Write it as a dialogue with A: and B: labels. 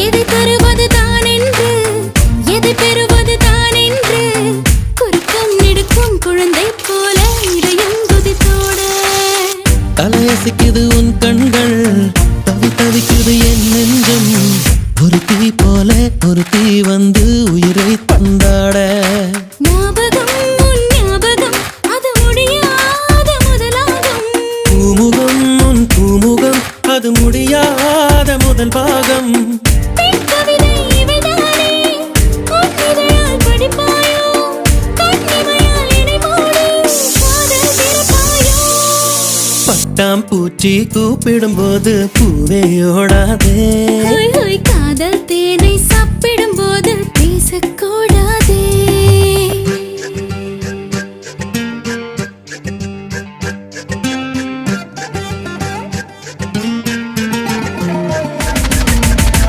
A: எதை தருவது தான் என்று எதை பெறுவது தான் என்று குறுக்கம் நெடுக்கும் குழந்தை போல இதயம் துதித்தோட
B: தலையசிக்குது உன் கண்கள் தவிக்குது என் நெஞ்சம் ஒரு தீ போல ஒரு தீ வந்து உயிரை தந்தாட
A: ஞாபகம் உன் ஞாபகம் அது முடியாத முதலாகும்
B: பூமுகம் உன் பூமுகம் அது முடியாத முதல் பாகம்
A: பெண் கவிதை இவைதானே உன் இதழால் படிப்பாயோ கண்ணிமையால் என்னை மூடு காதல் திறப்பாயோ
B: பட்டாம் பூச்சி கூப்பிடும் போது பூவே ஓடாதே
A: ஹொய் ஹொய்